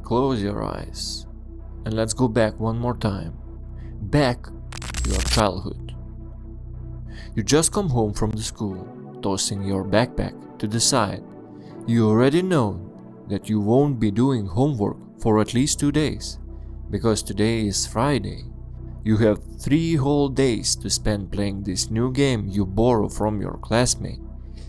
Close your eyes and let's go back one more time. Back to your childhood. You just come home from the school, tossing your backpack to the side. You already know that you won't be doing homework for at least 2 days, because today is Friday. You have 3 whole days to spend playing this new game you borrow from your classmate.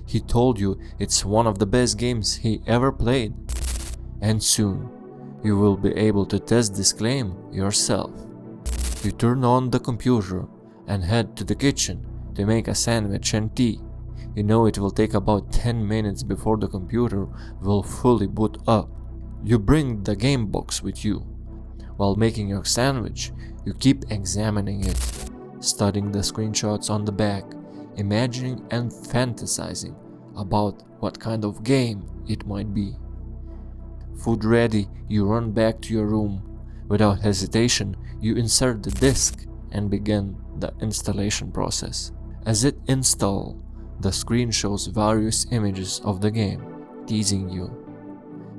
He told you it's one of the best games he ever played. And soon, you will be able to test this claim yourself. You turn on the computer and head to the kitchen to make a sandwich and tea. You know it will take about 10 minutes before the computer will fully boot up. You bring the game box with you. While making your sandwich, you keep examining it, studying the screenshots on the back, imagining and fantasizing about what kind of game it might be. Food ready, you run back to your room. Without hesitation, you insert the disc and begin the installation process. As it installs, the screen shows various images of the game, teasing you.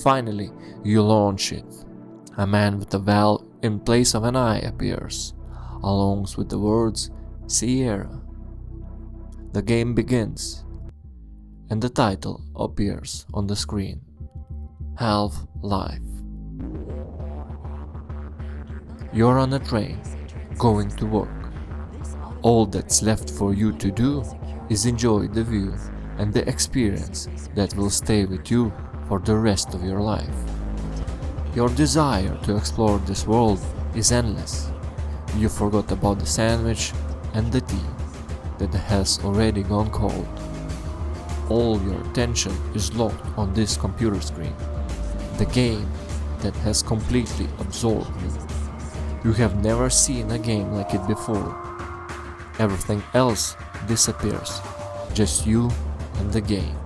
Finally, you launch it. A man with a valve in place of an eye appears, along with the words Sierra. The game begins, and the title appears on the screen. Half-Life. You're on a train, going to work. All that's left for you to do is enjoy the view and the experience that will stay with you for the rest of your life. Your desire to explore this world is endless. You forgot about the sandwich and the tea that has already gone cold. All your attention is locked on this computer screen, the game that has completely absorbed you. You have never seen a game like it before. Everything else disappears, just you and the game.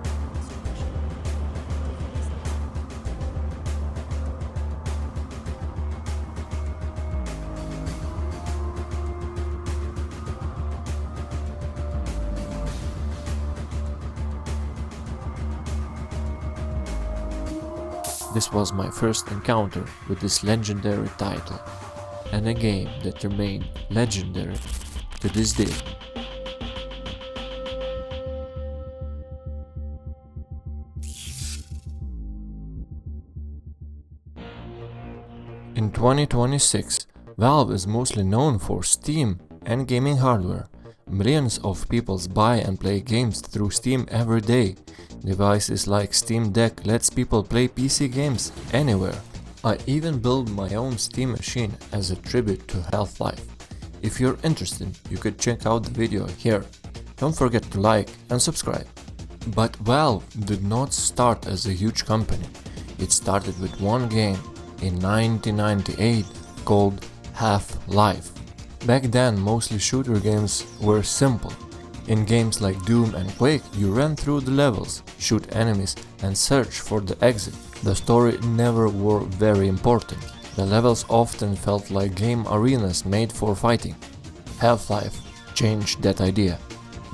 This was my first encounter with this legendary title, and a game that remained legendary to this day. In 2026, Valve is mostly known for Steam and gaming hardware. Millions of people buy and play games through Steam every day. Devices like Steam Deck lets people play PC games anywhere. I even built my own Steam machine as a tribute to Half-Life. If you're interested, you could check out the video here. Don't forget to like and subscribe. But Valve did not start as a huge company. It started with one game in 1998 called Half-Life. Back then, mostly shooter games were simple. In games like Doom and Quake, you ran through the levels, shoot enemies and search for the exit. The story never were very important. The levels often felt like game arenas made for fighting. Half-Life changed that idea.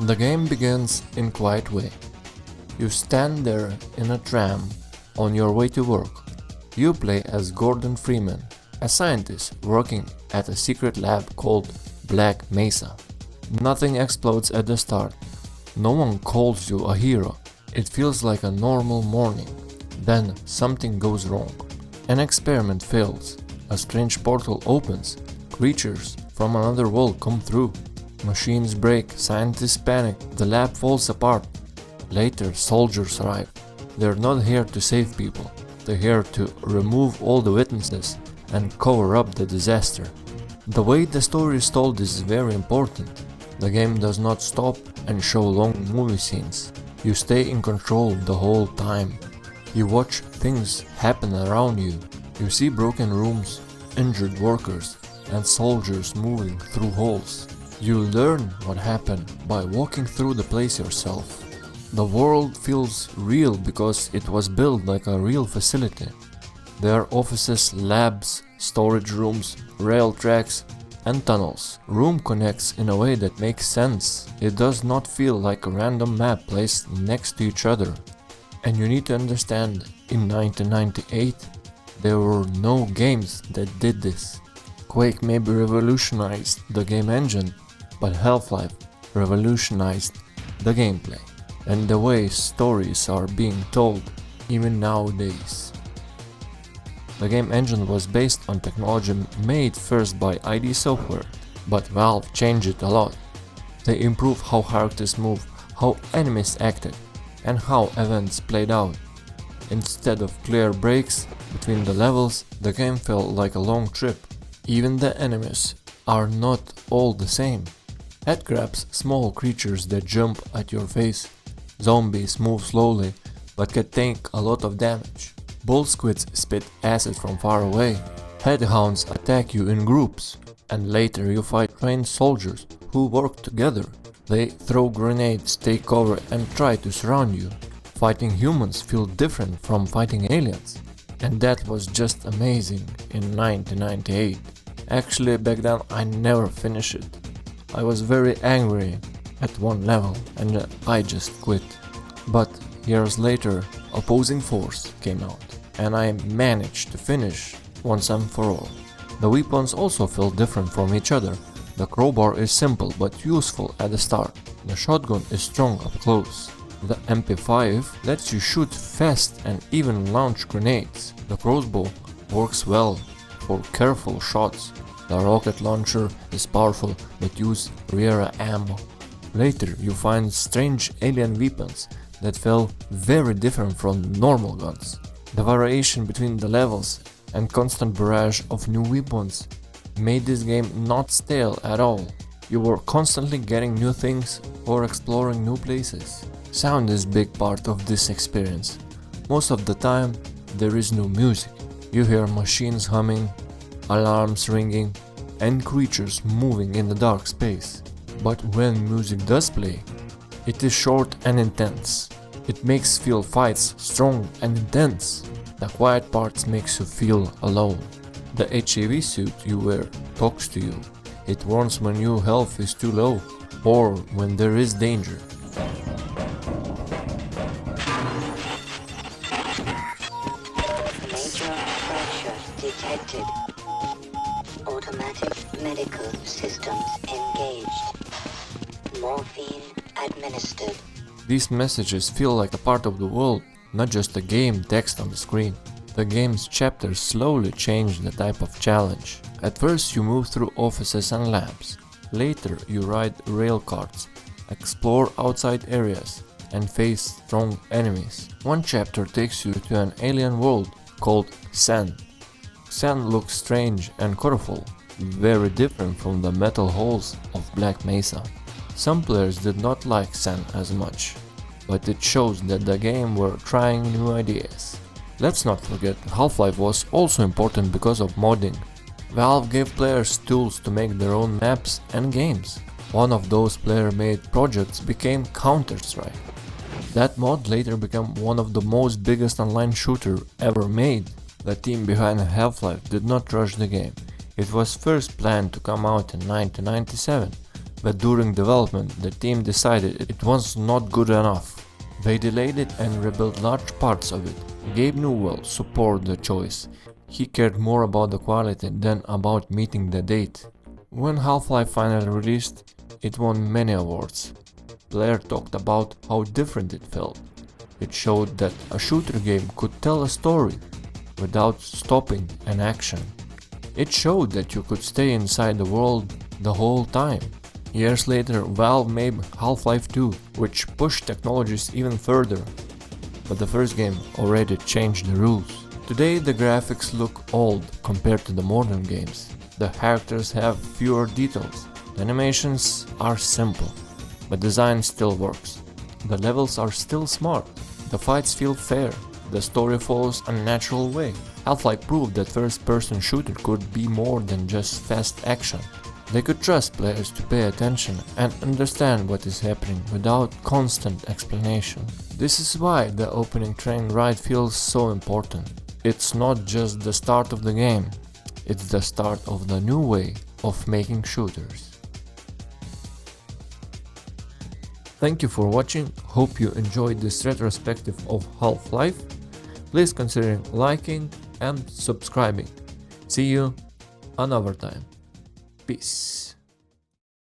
The game begins in quiet way. You stand there in a tram on your way to work. You play as Gordon Freeman, a scientist working at a secret lab called Black Mesa. Nothing explodes at the start. No one calls you a hero. It feels like a normal morning. Then something goes wrong. An experiment fails. A strange portal opens. Creatures from another world come through. Machines break, scientists panic, the lab falls apart. Later, soldiers arrive. They're not here to save people. They're here to remove all the witnesses and cover up the disaster. The way the story is told is very important. The game does not stop and show long movie scenes. You stay in control the whole time. You watch things happen around you. You see broken rooms, injured workers, and soldiers moving through holes. You learn what happened by walking through the place yourself. The world feels real because it was built like a real facility. There are offices, labs, storage rooms, rail tracks, and tunnels. Room connects in a way that makes sense. It does not feel like a random map placed next to each other. And you need to understand, in 1998, There were no games that did this. Quake maybe revolutionized the game engine, but Half-Life revolutionized the gameplay and the way stories are being told even nowadays. The game engine was based on technology made first by ID Software, but Valve changed it a lot. They improved how characters move, how enemies acted, and how events played out. Instead of clear breaks between the levels, the game felt like a long trip. Even the enemies are not all the same. Headcrabs, small creatures that jump at your face. Zombies move slowly but can take a lot of damage. Bull squids spit acid from far away. Headhounds attack you in groups. And later you fight trained soldiers who work together. They throw grenades, take cover and try to surround you. Fighting humans feel different from fighting aliens. And that was just amazing in 1998. Actually, back then I never finished it. I was very angry at one level and I just quit. But years later, Opposing Force came out and I managed to finish once and for all. The weapons also feel different from each other. The crowbar is simple but useful at the start. The shotgun is strong up close. The MP5 lets you shoot fast and even launch grenades. The crossbow works well for careful shots. The rocket launcher is powerful but uses rare ammo. Later you find strange alien weapons that feel very different from normal guns. The variation between the levels and constant barrage of new weapons made this game not stale at all. You were constantly getting new things or exploring new places. Sound is a big part of this experience. Most of the time there is no music. You hear machines humming, alarms ringing, and creatures moving in the dark space. But when music does play, it is short and intense. It makes feel fights strong and intense. The quiet parts makes you feel alone. The HAV suit you wear talks to you. It warns when your health is too low or when there is danger. Major fracture detected. Automatic medical systems engaged. Morphine administered. These messages feel like a part of the world, not just a game text on the screen. The game's chapters slowly change the type of challenge. At first you move through offices and labs. Later you ride rail cars, explore outside areas, and face strong enemies. One chapter takes you to an alien world called Sen. Sen looks strange and colorful, very different from the metal halls of Black Mesa. Some players did not like Sen as much, but it shows that the game were trying new ideas. Let's not forget, Half-Life was also important because of modding. Valve gave players tools to make their own maps and games. One of those player-made projects became Counter-Strike. That mod later became one of the most biggest online shooter ever made. The team behind Half-Life did not rush the game. It was first planned to come out in 1997, but during development the team decided it was not good enough. They delayed it and rebuilt large parts of it. Gabe Newell supported the choice. He cared more about the quality than about meeting the date. When Half-Life finally released, it won many awards. Players talked about how different it felt. It showed that a shooter game could tell a story without stopping an action. It showed that you could stay inside the world the whole time. Years later, Valve made Half-Life 2, which pushed technologies even further. But the first game already changed the rules. Today the graphics look old compared to the modern games. The characters have fewer details. The animations are simple, but design still works. The levels are still smart. The fights feel fair. The story follows a natural way. Half-Life proved that first-person shooter could be more than just fast action. They could trust players to pay attention and understand what is happening without constant explanation. This is why the opening train ride feels so important. It's not just the start of the game, it's the start of the new way of making shooters. Thank you for watching, hope you enjoyed this retrospective of Half-Life. Please consider liking and subscribing. See you another time. Peace.